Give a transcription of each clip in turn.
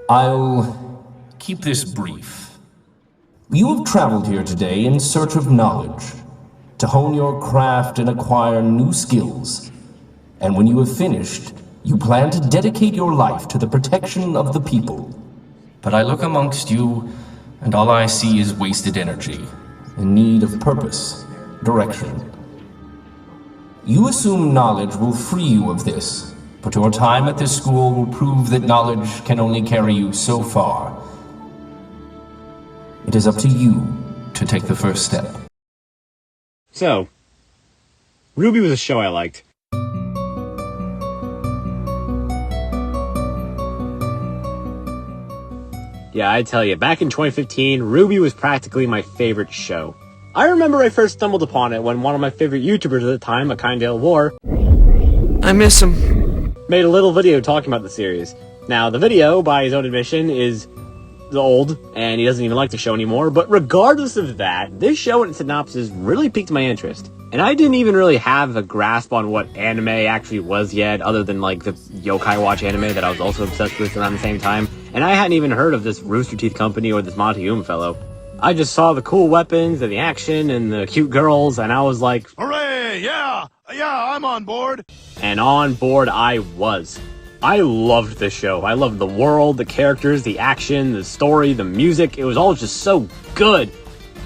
I'll keep this brief. You have traveled here today in search of knowledge, to hone your craft and acquire new skills. And when you have finished, you plan to dedicate your life to the protection of the people. But I look amongst you, and all I see is wasted energy, in need of purpose, direction. You assume knowledge will free you of this, but your time at this school will prove that knowledge can only carry you so far. It is up to you to take the first step. So, RWBY was a show I liked. Yeah, I tell you, back in 2015, RWBY was practically my favorite show. I remember I first stumbled upon it when one of my favorite YouTubers at the time, Akindale War, I miss him, made a little video talking about the series. Now, the video, by his own admission, is old, and he doesn't even like the show anymore, but regardless of that, this show and its synopsis really piqued my interest. And I didn't even really have a grasp on what anime actually was yet, other than like the Yokai Watch anime that I was also obsessed with around the same time, and I hadn't even heard of this Rooster Teeth company or this Monty fellow. I just saw the cool weapons and the action and the cute girls, and I was like, hooray, yeah, I'm on board. And on board I was. I loved this show. I loved the world, the characters, the action, the story, the music. It was all just so good.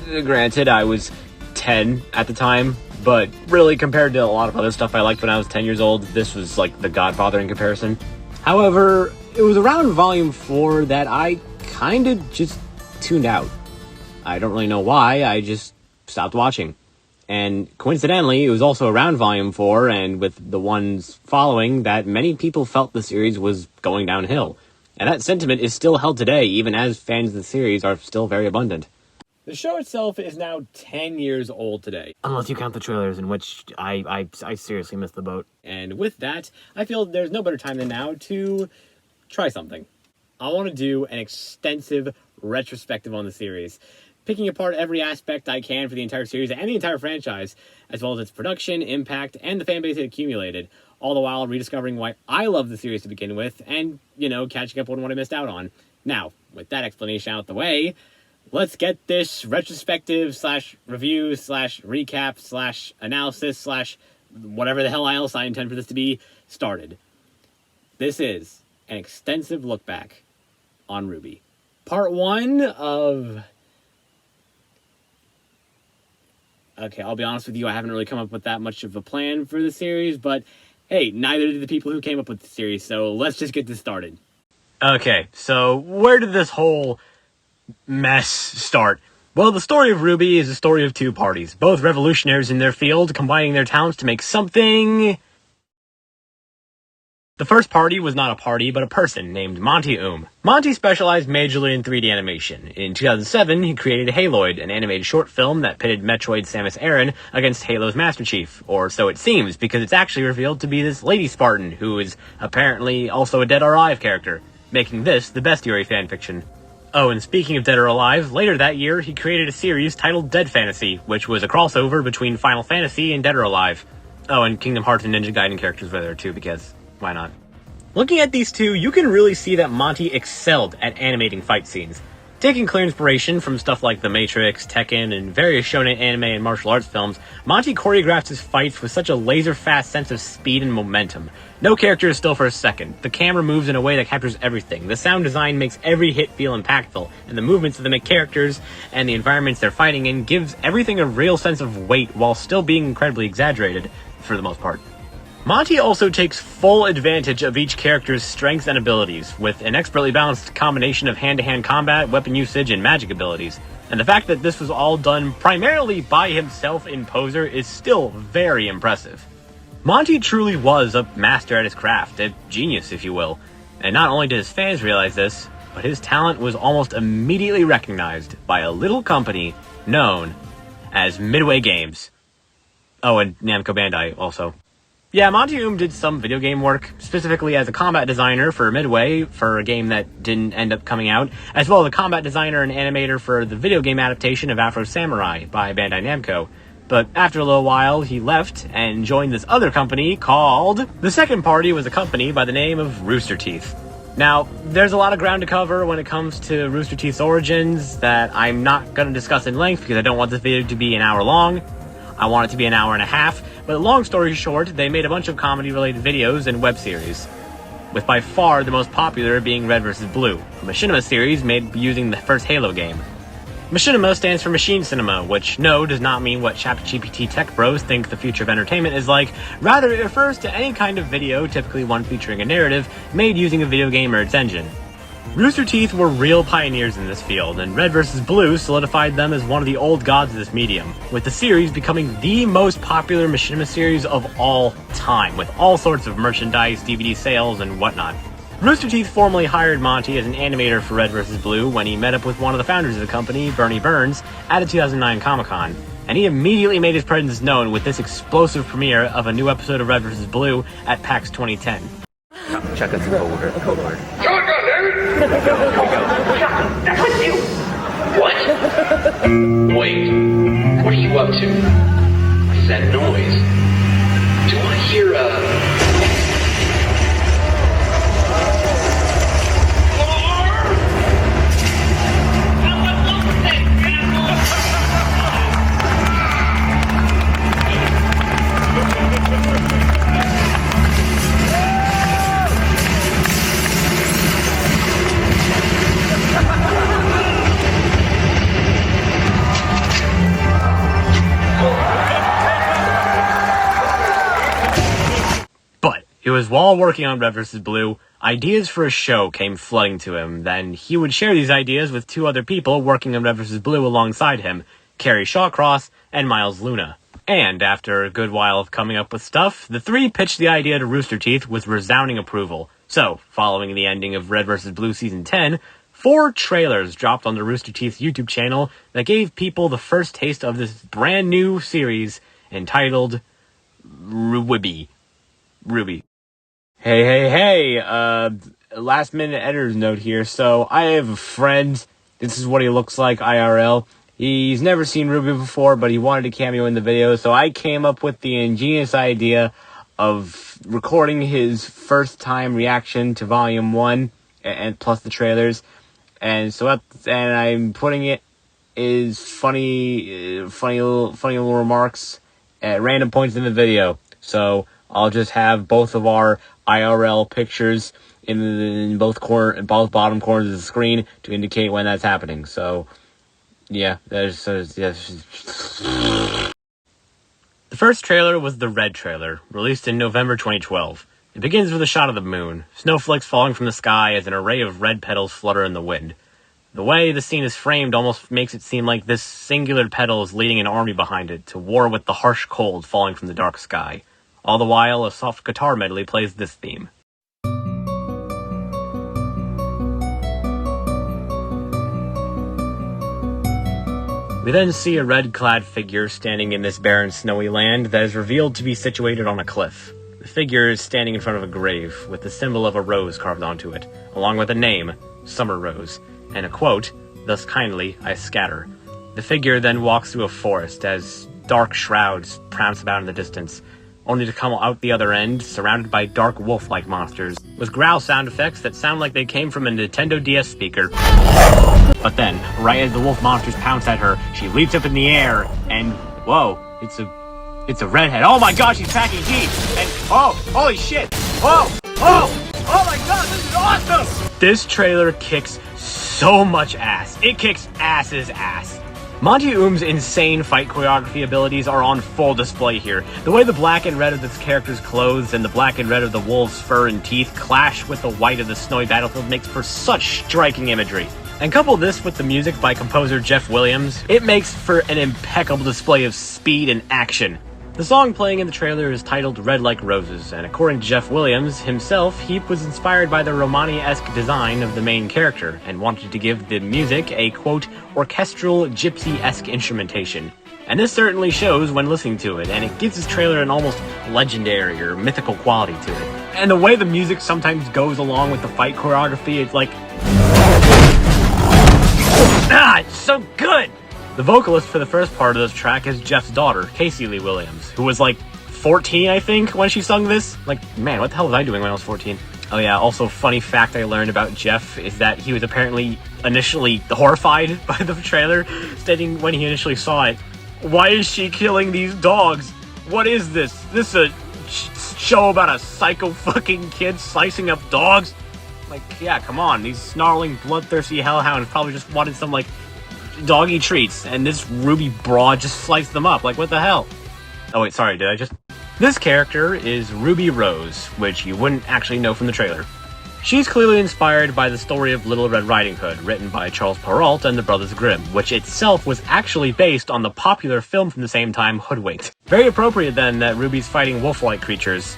Granted, I was 10 at the time, but really compared to a lot of other stuff I liked when I was 10 years old, this was like The Godfather in comparison. However, it was around Volume 4 that I kinda just tuned out. I don't really know why, I just stopped watching. And coincidentally, it was also around Volume 4, and with the ones following, that many people felt the series was going downhill. And that sentiment is still held today, even as fans of the series are still very abundant. The show itself is now 10 years old today. Unless you count the trailers, in which I seriously missed the boat. And with that, I feel there's no better time than now to try something. I want to do an extensive retrospective on the series, picking apart every aspect I can for the entire series and the entire franchise, as well as its production, impact, and the fanbase it accumulated, all the while rediscovering why I love the series to begin with, and, catching up on what I missed out on. Now, with that explanation out the way, let's get this retrospective / review / recap / analysis / whatever the hell else I intend for this to be started. This is an extensive look back on RWBY. Part 1 of... Okay, I'll be honest with you, I haven't really come up with that much of a plan for the series, but hey, neither did the people who came up with the series, so let's just get this started. Okay, so where did this whole mess start? Well, the story of RWBY is a story of two parties, both revolutionaries in their field, combining their talents to make something... The first party was not a party, but a person named Monty. Monty specialized majorly in 3D animation. In 2007, he created Haloid, an animated short film that pitted Metroid Samus Aran against Halo's Master Chief. Or so it seems, because it's actually revealed to be this Lady Spartan, who is apparently also a Dead or Alive character, making this the best Yuri fanfiction. Oh, and speaking of Dead or Alive, later that year, he created a series titled Dead Fantasy, which was a crossover between Final Fantasy and Dead or Alive. Oh, and Kingdom Hearts and Ninja Gaiden characters were there too, because... why not? Looking at these two, you can really see that Monty excelled at animating fight scenes. Taking clear inspiration from stuff like The Matrix, Tekken, and various shonen anime and martial arts films, Monty choreographs his fights with such a laser-fast sense of speed and momentum. No character is still for a second. The camera moves in a way that captures everything. The sound design makes every hit feel impactful, and the movements of the main characters and the environments they're fighting in gives everything a real sense of weight while still being incredibly exaggerated, for the most part. Monty also takes full advantage of each character's strengths and abilities, with an expertly balanced combination of hand-to-hand combat, weapon usage, and magic abilities. And the fact that this was all done primarily by himself in Poser is still very impressive. Monty truly was a master at his craft, a genius if you will. And not only did his fans realize this, but his talent was almost immediately recognized by a little company known as Midway Games. Oh, and Namco Bandai also. Yeah, Monty did some video game work, specifically as a combat designer for Midway, for a game that didn't end up coming out, as well as a combat designer and animator for the video game adaptation of Afro Samurai by Bandai Namco. But after a little while, he left and joined this other company called... The second party was a company by the name of Rooster Teeth. Now, there's a lot of ground to cover when it comes to Rooster Teeth's origins that I'm not going to discuss in length because I don't want this video to be an hour long. I want it to be an hour and a half, but long story short, they made a bunch of comedy-related videos and web series, with by far the most popular being Red vs. Blue, a machinima series made using the first Halo game. Machinima stands for machine cinema, which no does not mean what ChatGPT tech bros think the future of entertainment is like. Rather, it refers to any kind of video, typically one featuring a narrative, made using a video game or its engine. Rooster Teeth were real pioneers in this field, and Red vs. Blue solidified them as one of the old gods of this medium, with the series becoming the most popular machinima series of all time, with all sorts of merchandise, DVD sales, and whatnot. Rooster Teeth formally hired Monty as an animator for Red vs. Blue when he met up with one of the founders of the company, Bernie Burns, at a 2009 Comic-Con, and he immediately made his presence known with this explosive premiere of a new episode of Red vs. Blue at PAX 2010. Check out the code word. That's what you... What? Wait, what are you up to? What is that noise? Do I hear It was while working on Red vs. Blue, ideas for a show came flooding to him. Then he would share these ideas with two other people working on Red vs. Blue alongside him, Carrie Shawcross and Miles Luna. And after a good while of coming up with stuff, the three pitched the idea to Rooster Teeth with resounding approval. So, following the ending of Red vs. Blue Season 10, 4 trailers dropped on the Rooster Teeth YouTube channel that gave people the first taste of this brand new series entitled RWBY. RWBY. Hey, last minute editor's note here. So, I have a friend. This is what he looks like IRL. He's never seen RWBY before, but he wanted to cameo in the video, so I came up with the ingenious idea of recording his first time reaction to Volume 1, and plus the trailers. And so, and I'm putting it as funny little remarks at random points in the video. So, I'll just have both of our IRL pictures in both bottom corners of the screen to indicate when that's happening. So, yeah, The first trailer was the Red trailer, released in November 2012. It begins with a shot of the moon, snowflakes falling from the sky as an array of red petals flutter in the wind. The way the scene is framed almost makes it seem like this singular petal is leading an army behind it to war with the harsh cold falling from the dark sky. All the while, a soft guitar medley plays this theme. We then see a red-clad figure standing in this barren, snowy land that is revealed to be situated on a cliff. The figure is standing in front of a grave, with the symbol of a rose carved onto it, along with a name, Summer Rose, and a quote, "Thus kindly I scatter." The figure then walks through a forest as dark shrouds prance about in the distance, only to come out the other end, surrounded by dark wolf-like monsters, with growl sound effects that sound like they came from a Nintendo DS speaker. But then, right as the wolf monsters pounce at her, she leaps up in the air, and whoa, it's a redhead. Oh my gosh, she's packing heat! And oh, holy shit! Oh my god, this is awesome! This trailer kicks so much ass. It kicks ass's ass. Monty Oom's insane fight choreography abilities are on full display here. The way the black and red of this character's clothes and the black and red of the wolf's fur and teeth clash with the white of the snowy battlefield makes for such striking imagery. And couple this with the music by composer Jeff Williams, it makes for an impeccable display of speed and action. The song playing in the trailer is titled Red Like Roses, and according to Jeff Williams himself, he was inspired by the Romani-esque design of the main character, and wanted to give the music a, quote, orchestral, gypsy-esque instrumentation. And this certainly shows when listening to it, and it gives this trailer an almost legendary or mythical quality to it. And the way the music sometimes goes along with the fight choreography, it's like... it's so good! The vocalist for the first part of this track is Jeff's daughter, Casey Lee Williams, who was like 14, I think, when she sung this. Like, man, what the hell was I doing when I was 14? Oh yeah, also funny fact I learned about Jeff is that he was apparently initially horrified by the trailer, stating when he initially saw it, "Why is she killing these dogs? What is this? This a show about a psycho fucking kid slicing up dogs?" Like, yeah, come on, these snarling, bloodthirsty hellhounds probably just wanted some, like, doggy treats, and this RWBY broad just sliced them up. Like, what the hell? Oh wait, sorry, did I just... This character is Ruby Rose, which you wouldn't actually know from the trailer. She's clearly inspired by the story of Little Red Riding Hood, written by Charles Perrault and the Brothers Grimm, which itself was actually based on the popular film from the same time, Hoodwinked. Very appropriate then that Ruby's fighting wolf-like creatures.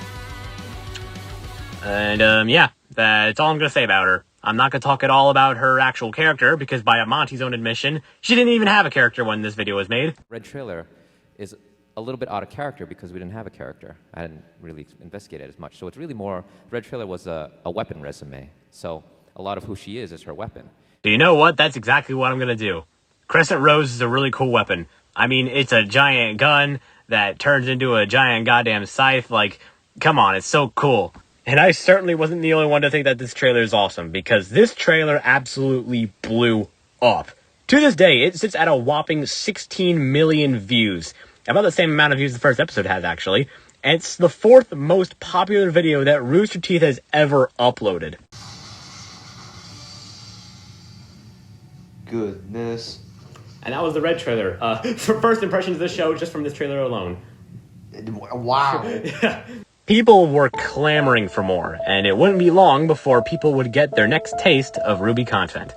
And yeah, that's all I'm gonna say about her. I'm not gonna talk at all about her actual character, because by Monty's own admission, she didn't even have a character when this video was made. Red trailer is a little bit out of character because we didn't have a character. I didn't really investigate it as much. So it's really more, Red trailer was a weapon resume. So a lot of who she is her weapon. Do you know what? That's exactly what I'm gonna do. Crescent Rose is a really cool weapon. I mean, it's a giant gun that turns into a giant goddamn scythe. Like, come on, it's so cool. And I certainly wasn't the only one to think that this trailer is awesome, because this trailer absolutely blew up. To this day, it sits at a whopping 16 million views. About the same amount of views the first episode has, actually. And it's the 4th most popular video that Rooster Teeth has ever uploaded. Goodness. And that was the Red trailer. For first impressions of the show, just from this trailer alone. Wow. Yeah. People were clamoring for more, and it wouldn't be long before people would get their next taste of RWBY content.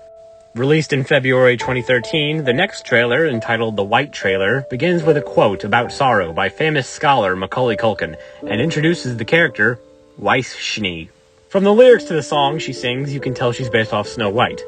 Released in February 2013, the next trailer, entitled The White Trailer, begins with a quote about sorrow by famous scholar Macaulay Culkin, and introduces the character, Weiss Schnee. From the lyrics to the song she sings, you can tell she's based off Snow White.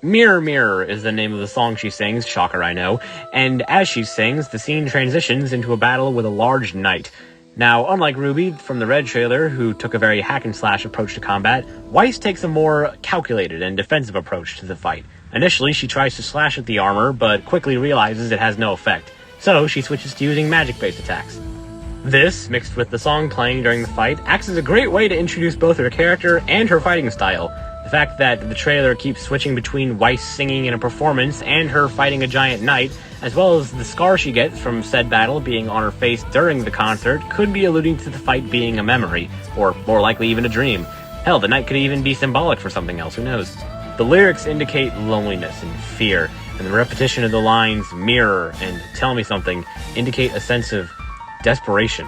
Mirror Mirror is the name of the song she sings, shocker I know, and as she sings, the scene transitions into a battle with a large knight. Now, unlike RWBY from the Red trailer, who took a very hack-and-slash approach to combat, Weiss takes a more calculated and defensive approach to the fight. Initially, she tries to slash at the armor, but quickly realizes it has no effect, so she switches to using magic-based attacks. This, mixed with the song playing during the fight, acts as a great way to introduce both her character and her fighting style. The fact that the trailer keeps switching between Weiss singing in a performance and her fighting a giant knight, as well as the scar she gets from said battle being on her face during the concert, could be alluding to the fight being a memory, or more likely even a dream. Hell, the knight could even be symbolic for something else, who knows? The lyrics indicate loneliness and fear, and the repetition of the lines "mirror" and "tell me something" indicate a sense of desperation.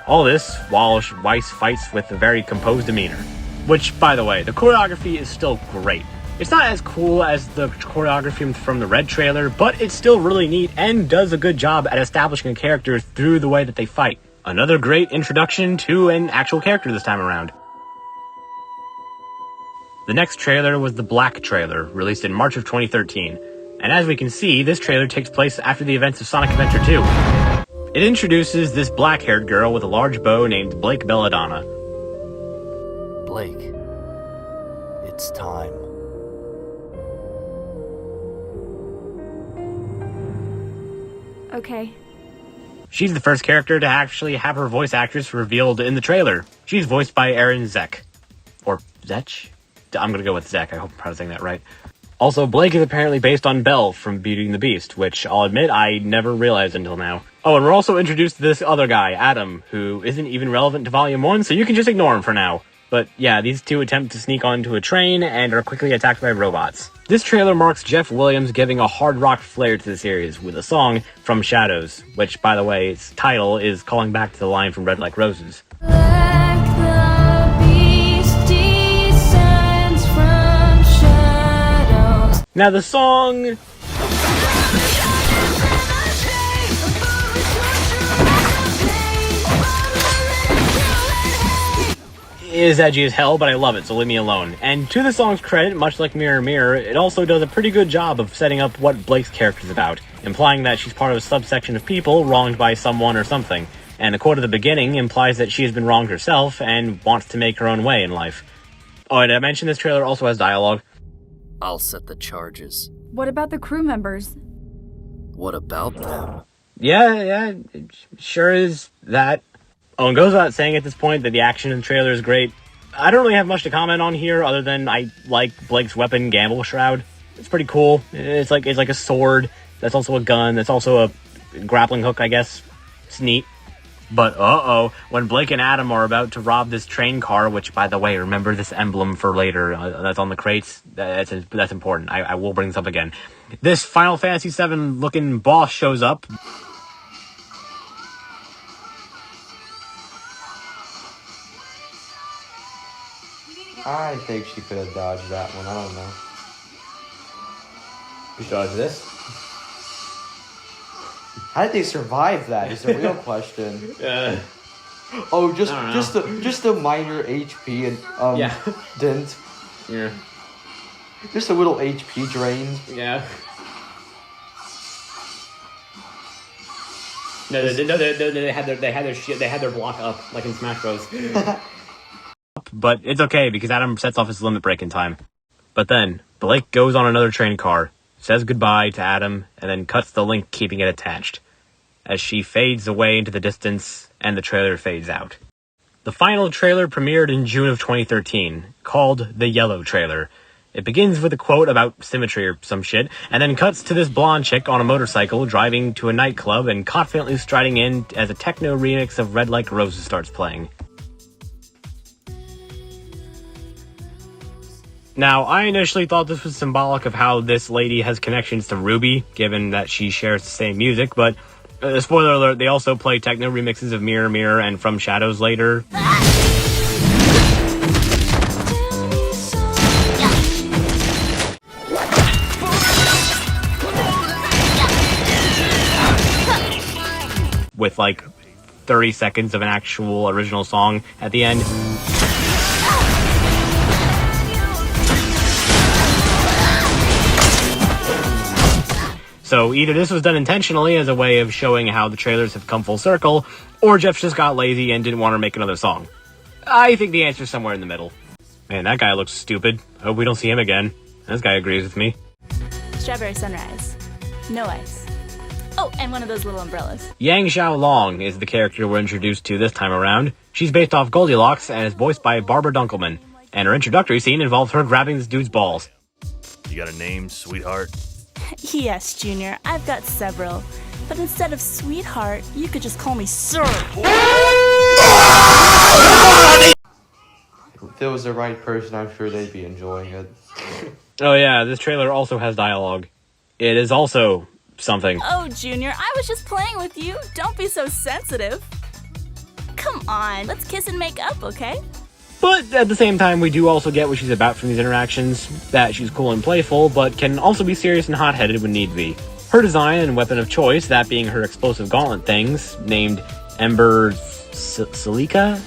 All this while Weiss fights with a very composed demeanor. Which, by the way, the choreography is still great. It's not as cool as the choreography from the Red trailer, but it's still really neat and does a good job at establishing a character through the way that they fight. Another great introduction to an actual character this time around. The next trailer was the Black trailer, released in March of 2013. And as we can see, this trailer takes place after the events of Sonic Adventure 2. It introduces this black-haired girl with a large bow named Blake Belladonna. Blake, it's time. Okay. She's the first character to actually have her voice actress revealed in the trailer. She's voiced by Erin Zek. Or Zech? I'm gonna go with Zek, I hope I'm pronouncing that right. Also, Blake is apparently based on Belle from Beauty and the Beast, which I'll admit I never realized until now. Oh, and we're also introduced to this other guy, Adam, who isn't even relevant to Volume 1, so you can just ignore him for now. But yeah, these two attempt to sneak onto a train and are quickly attacked by robots. This trailer marks Jeff Williams giving a hard rock flair to the series with a song from Shadows, which, by the way, its title is calling back to the line from Red Like Roses. Like the beast descends from shadows. Now the song is edgy as hell, but I love it, so leave me alone. And to the song's credit, much like Mirror Mirror, it also does a pretty good job of setting up what Blake's character's about, implying that she's part of a subsection of people wronged by someone or something. And a quote at the beginning implies that she has been wronged herself and wants to make her own way in life. Oh, and I mentioned this trailer also has dialogue. I'll set the charges. What about the crew members? What about them? Yeah, it sure is that. Oh, and goes without saying at this point that the action in the trailer is great. I don't really have much to comment on here other than I like Blake's weapon, Gamble Shroud. It's pretty cool. It's like a sword. That's also a gun. That's also a grappling hook, I guess. It's neat. But when Blake and Adam are about to rob this train car, which, by the way, remember this emblem for later that's on the crates. That's important. I will bring this up again. This Final Fantasy VII looking boss shows up. I think she could have dodged that one. I don't know. You dodge this? How did they survive that? Is the real question. Oh, just a minor HP and dent. Yeah. Just a little HP drain. Yeah. No, they had their block up like in Smash Bros. But it's okay because Adam sets off his limit break in time. But then Blake goes on another train car, says goodbye to Adam, and then cuts the link keeping it attached as she fades away into the distance and the trailer fades out. The final trailer premiered in June of 2013, called The Yellow Trailer. It begins with a quote about symmetry or some shit, and then cuts to this blonde chick on a motorcycle driving to a nightclub and confidently striding in as a techno remix of Red Like Roses starts playing. Now, I initially thought this was symbolic of how this lady has connections to RWBY, given that she shares the same music, but spoiler alert, they also play techno remixes of Mirror Mirror and From Shadows later. With like 30 seconds of an actual original song at the end. So either this was done intentionally as a way of showing how the trailers have come full circle, or Jeff just got lazy and didn't want to make another song. I think the answer's somewhere in the middle. Man, that guy looks stupid. Hope we don't see him again. This guy agrees with me. Strawberry sunrise. No ice. Oh, and one of those little umbrellas. Yang Xiaolong is the character we're introduced to this time around. She's based off Goldilocks and is voiced by Barbara Dunkelman. And her introductory scene involves her grabbing this dude's balls. You got a name, sweetheart? Yes, Junior, I've got several. But instead of sweetheart, you could just call me Sir. If it was the right person, I'm sure they'd be enjoying it. Oh yeah, this trailer also has dialogue. It is also something. Oh, Junior, I was just playing with you. Don't be so sensitive. Come on, let's kiss and make up, okay? But at the same time, we do also get what she's about from these interactions, that she's cool and playful, but can also be serious and hot-headed when need be. Her design and weapon of choice, that being her explosive gauntlet things, named Ember Salisa,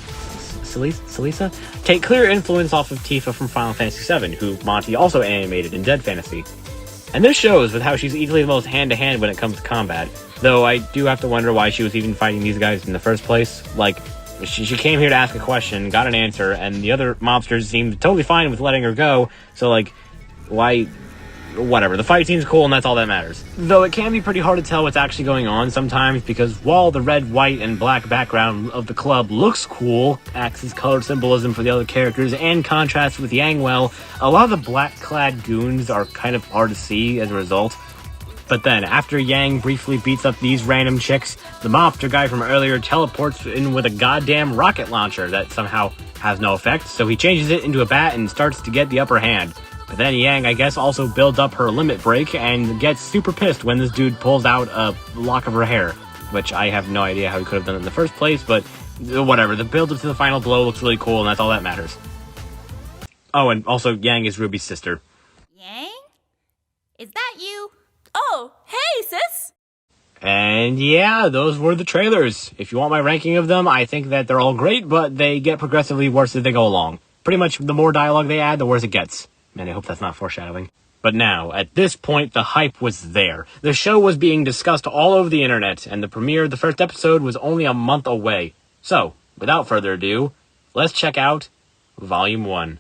take clear influence off of Tifa from Final Fantasy VII, who Monty also animated in Dead Fantasy. And this shows with how she's easily the most hand-to-hand when it comes to combat, though I do have to wonder why she was even fighting these guys in the first place. Like, she came here to ask a question, got an answer, and the other mobsters seemed totally fine with letting her go, so like, why... Whatever, the fight seems cool and that's all that matters. Though it can be pretty hard to tell what's actually going on sometimes, because while the red, white, and black background of the club looks cool, acts as color symbolism for the other characters, and contrasts with Yangwell, a lot of the black-clad goons are kind of hard to see as a result. But then, after Yang briefly beats up these random chicks, the mobster guy from earlier teleports in with a goddamn rocket launcher that somehow has no effect, so he changes it into a bat and starts to get the upper hand. But then Yang, I guess, also builds up her limit break and gets super pissed when this dude pulls out a lock of her hair, which I have no idea how he could have done it in the first place, but whatever. The build up to the final blow looks really cool, and that's all that matters. Oh, and also Yang is Ruby's sister. Yang? Is that you? Oh, hey, sis! And yeah, those were the trailers. If you want my ranking of them, I think that they're all great, but they get progressively worse as they go along. Pretty much the more dialogue they add, the worse it gets. Man, I hope that's not foreshadowing. But now, at this point, the hype was there. The show was being discussed all over the internet, and the premiere of the first episode was only a month away. So, without further ado, let's check out Volume 1.